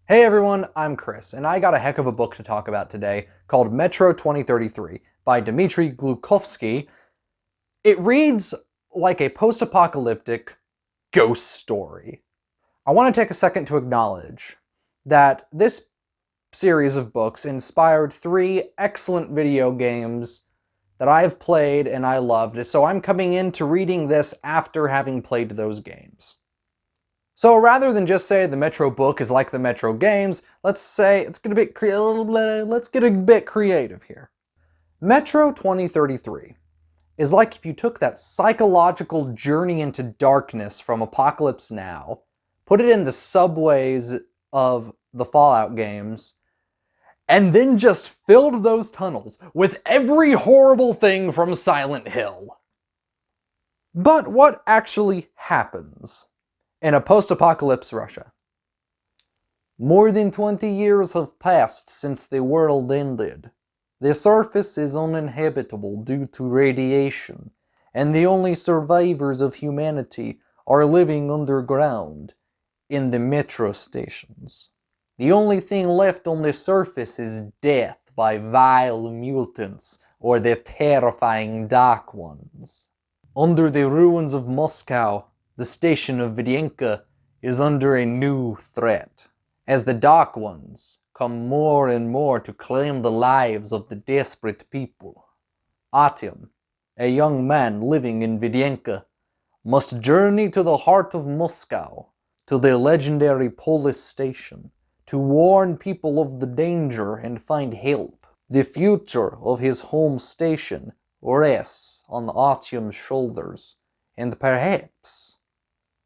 Hey everyone, I'm Chris, and I got a heck of a book to talk about today called Metro 2033 by Dmitry Glukovsky. It reads like a post-apocalyptic ghost story. I want to take a second to acknowledge that this series of books inspired 3 excellent video games that I've played and I loved, so I'm coming into reading this after having played those games. So rather than just say the Metro book is like the Metro games, let's get a bit creative here. Metro 2033 is like if you took that psychological journey into darkness from Apocalypse Now, put it in the subways of the Fallout games, and then just filled those tunnels with every horrible thing from Silent Hill. But what actually happens in a post-apocalypse Russia? More than 20 years have passed since the world ended. The surface is uninhabitable due to radiation, and the only survivors of humanity are living underground in the metro stations. The only thing left on the surface is death by vile mutants or the terrifying Dark Ones. Under the ruins of Moscow, the station of Vidienka is under a new threat, as the Dark Ones come more and more to claim the lives of the desperate people. Artyom, a young man living in Vidienka, must journey to the heart of Moscow, to the legendary police station, to warn people of the danger and find help. The future of his home station rests on Artyom's shoulders, and perhaps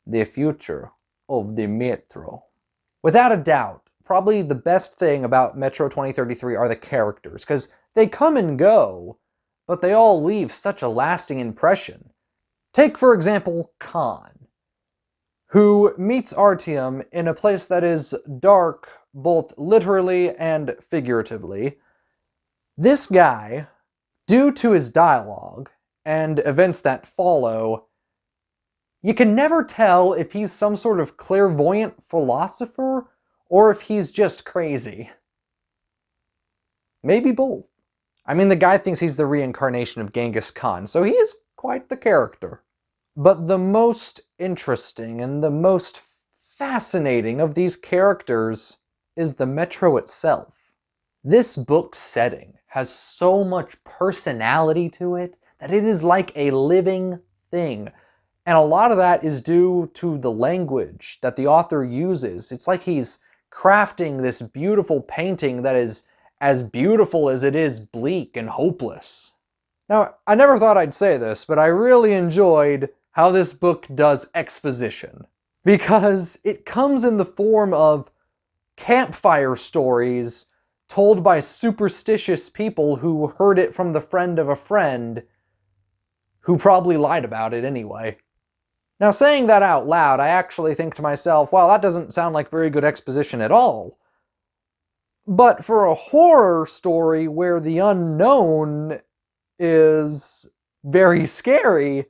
the future of the Metro. Without a doubt, probably the best thing about Metro 2033 are the characters, because they come and go, but they all leave such a lasting impression. Take, for example, Khan, who meets Artyom in a place that is dark both literally and figuratively. This guy, due to his dialogue and events that follow, you can never tell if he's some sort of clairvoyant philosopher or if he's just crazy. Maybe both. I mean, the guy thinks he's the reincarnation of Genghis Khan, so he is quite the character. But the most interesting and the most fascinating of these characters is the Metro itself. This book's setting has so much personality to it that it is like a living thing. And a lot of that is due to the language that the author uses. It's like he's crafting this beautiful painting that is as beautiful as it is bleak and hopeless. Now, I never thought I'd say this, but I really enjoyed how this book does exposition, because it comes in the form of campfire stories told by superstitious people who heard it from the friend of a friend who probably lied about it anyway. Now, saying that out loud, I actually think to myself, well, that doesn't sound like very good exposition at all. But for a horror story where the unknown is very scary,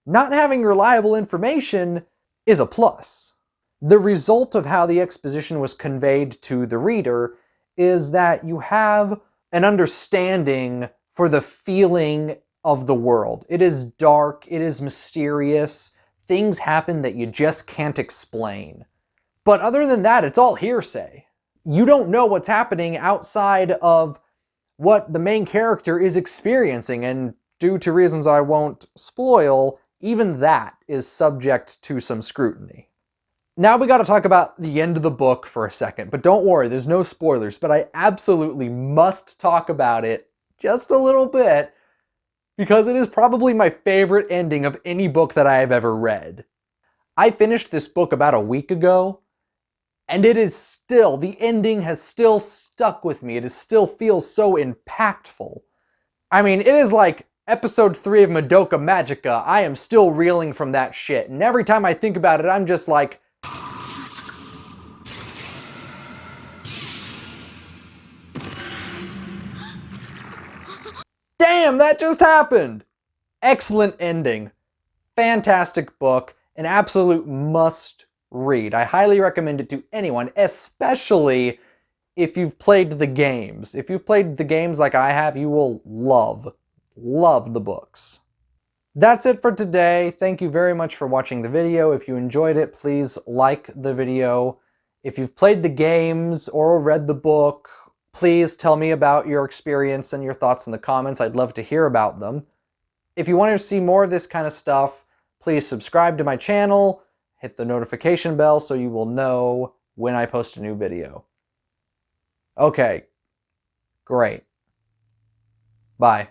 not having reliable information is a plus. The result of how the exposition was conveyed to the reader is that you have an understanding for the feeling of the world. It is dark, it is mysterious, things happen that you just can't explain. But other than that, it's all hearsay. You don't know what's happening outside of what the main character is experiencing, and due to reasons I won't spoil, even that is subject to some scrutiny. Now we gotta talk about the end of the book for a second, but don't worry, there's no spoilers, but I absolutely must talk about it just a little bit, because it is probably my favorite ending of any book that I have ever read. I finished this book about a week ago, and it is still, the ending has still stuck with me. It is still feels so impactful. I mean, it is like episode 3 of Madoka Magica. I am still reeling from that shit, and every time I think about it, I'm just like, damn, that just happened! Excellent ending. Fantastic book. An absolute must read. I highly recommend it to anyone, especially if you've played the games. If you've played the games like I have, you will love the books. That's it for today. Thank you very much for watching the video. If you enjoyed it, please like the video. If you've played the games or read the book, please tell me about your experience and your thoughts in the comments. I'd love to hear about them. If you want to see more of this kind of stuff, please subscribe to my channel, hit the notification bell so you will know when I post a new video. Okay, great. Bye.